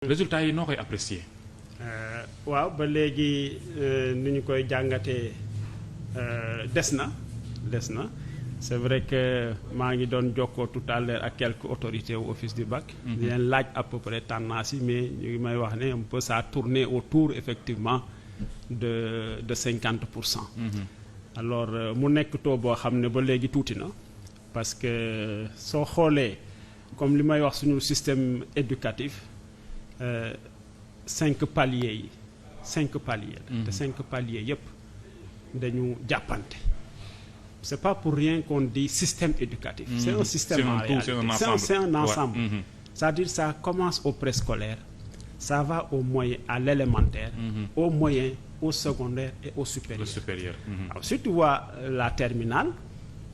résultats yi noo koy apprécier. waaw ba léegi ni ñu koy jàngatee des na c'est vrai que maa ngi doon jokkoo tout à l'heure ak quelques autorités au office du bac. di leen laaj à peu près tendance yi mais ñu ngi may wax ne un peu ça tourné autour effectivement de 50%. Alors mu nekk taux boo xam ne ba léegi tuuti na parce que soo xoolee comme li may wax suñu système éducatif 5 paliers yi 5 paliers. te 5 paliers yépp dañu jàppante. C'est pas pour rien qu'on dit système éducatif. C'est un système en réalité. C'est un ensemble. Ouais. C'est-à-dire ça commence au préscolaire, ça va au moyen, à l'élémentaire, au moyen, au secondaire et au supérieur. Alors, si tu vois la terminale,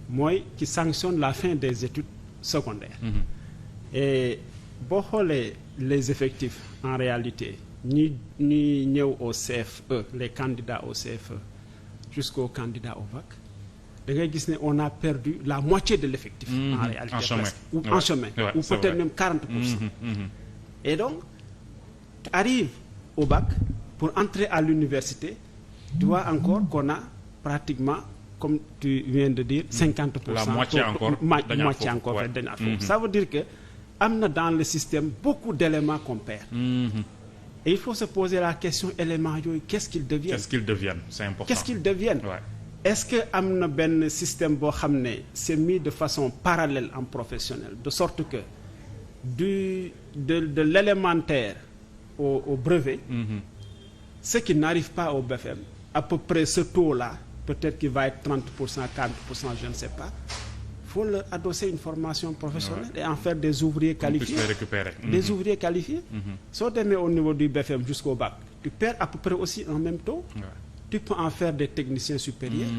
mooy qui sanctionne la fin des études secondaires. Et boo xoolee les effectifs en réalité ñi ñëw au CFE, les candidats au CFE jusqu'aux candidats au bac. da ngay gis ne on a perdu la moitié de l'effectif en réalité presque ou en chemin ou peut-être même 40%. Et donc tu arrives au bac pour entrer à l'université tu vois encore qu'on a pratiquement comme tu viens de dire 50%. La moitié encore dañaat foofu. Ça veut dire que am na dans le système beaucoup d'éléments qu'on perd. Et il faut se poser la question éléments yooyu qu'est-ce qu'ils deviennent. C'est important. Qu'est-ce qu'ils deviennent. Ouais. Est-ce que am na benn système boo xam ne c'est mis de façon parallèle en professionnel de sorte que de l'élémentaire au brevet, ceux qui n'arrivent pas au BFM, à peu près ce taux-là, peut-être qu'il va être 30%, 40%, je ne sais pas, faut leur adosser une formation professionnelle et en faire des ouvriers qualifiés. On puisse les récupérer. Des ouvriers qualifiés. Soo demee au niveau du BFM jusqu'au bac, tu perds à peu près aussi en même taux. Tu peux en faire des techniciens supérieurs,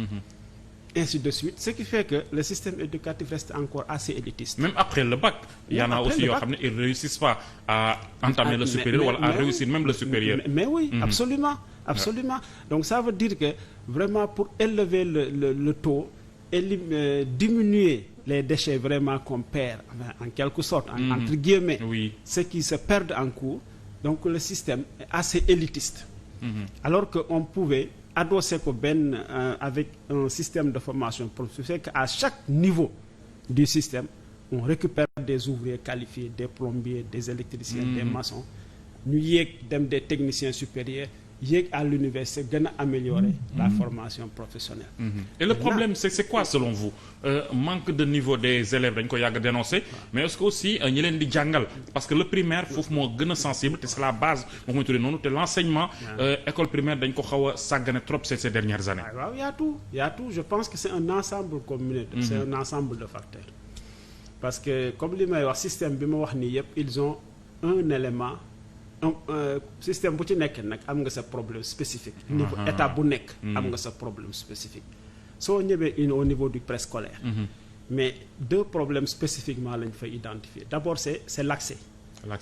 ainsi de suite. Ce qui fait que le système éducatif reste encore assez élitiste. Même après le bac, il y en a aussi yoo xam ne ils réussissent pas à entamer le supérieur wala à réussir même le supérieur. Mais oui, absolument. Donc ça veut dire que vraiment pour élever le taux, diminuer les déchets vraiment qu'on perd en quelque sorte, entre guillemets, ceux qui se perdent en cours, donc le système est assez élitiste. Alors qu'on pouvait adosser ko benn avec un système de formation professionnelle qu'à chaque niveau du système on récupère des ouvriers qualifiés, des plombiers, des électriciens, des maçons, ñu yéeg dem des techniciens supérieurs yéeg à l'université gën a améliorer la formation professionnelle. Et le problème c'est quoi selon vous? Manque de niveau des élèves dañ ko yàgg dénoncer, mais est-ce que aussi ñi leen di jàngal parce que le primaire foofu moo gën a sensible te c'est la base moo koy tuddee noonu te l'enseignement école primaire dañ ko xaw a sàggane trop ces dernières années. waaw y a tout je pense que c'est un ensemble communautaire. C'est un ensemble de facteurs parce que comme li may wax système bi ma wax nii yëpp ils ont un élément système bu ci nekk nag am nga sa problème spécifique. niveau état bu nekk am nga sa problème spécifique. soo ñëwee au niveau du préscolaire. Mais 2 problèmes spécifiquement lañ fay identifier. D'abord c'est l'accès.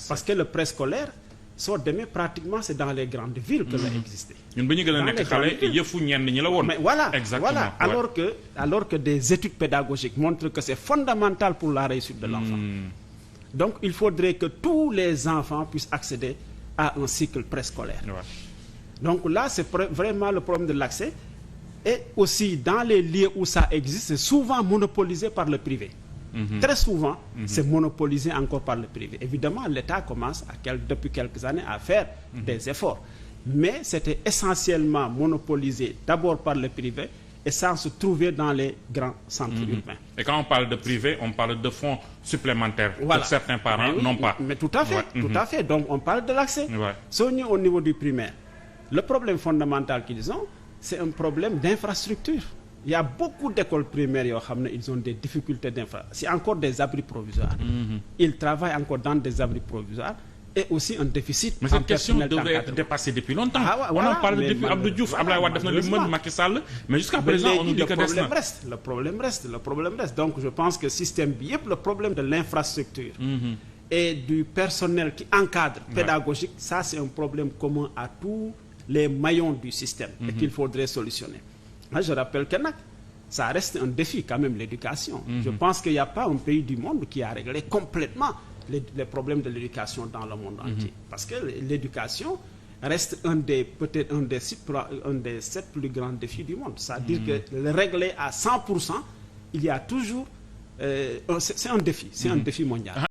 Parce que le préscolaire soo demee pratiquement c'est dans les grandes villes que la existé. ñun ba ñu gën a nekk xale yëfu ñenn ñi la woon. Mais voilà, exactement. Voilà. Alors que des études pédagogiques montrent que c'est fondamental pour la réussite de l'enfant. Donc il faudrait que tous les enfants puissent accéder à un cycle préscolaire. Donc là c'est vraiment le problème de l'accès. Et aussi dans les lieux où ça existe c'est souvent monopolisé par le privé. Très souvent c'est monopolisé encore par le privé. Évidemment l'État commence depuis quelques années à faire des efforts, mais c'était essentiellement monopolisé d'abord par le privé et sans se trouver dans les grands centres urbains. Et quand on parle de privé, on parle de fonds supplémentaires que certains parents n'ont pas. Mais tout à fait, tout à fait. Donc on parle de l'accès. Soo ñëwee au niveau du primaire, le problème fondamental qu'ils ont, c'est un problème d'infrastructure. Il y a beaucoup d'écoles primaires yoo xam ne ils ont des difficultés d'infrastructure. C'est encore des abris provisoires. Ils travaillent encore dans des abris provisoires. Et aussi un déficit. Mais cette question devrait être dépassée depuis longtemps. On en parle depuis Abdou Diouf, Abdoulaye Wade def na li mën Macky Sall, mais jusqu'à présent on nous dit que des na. Le problème reste. Donc je pense que système bi yëpp le problème de l'infrastructure et du personnel qui encadre pédagogique, ça c'est un problème commun à tous les maillons du système et qu'il faudrait solutionner. Moi je rappelle que nag ça reste un défi quand même l'éducation. Je pense qu'il n'y a pas un pays du monde qui a réglé complètement les problèmes de l'éducation dans le monde entier. Parce que l'éducation reste peut-être un des 7 plus grands défis du monde. C'est-à-dire que le régler à 100%, il y a toujours... c'est un défi mondial.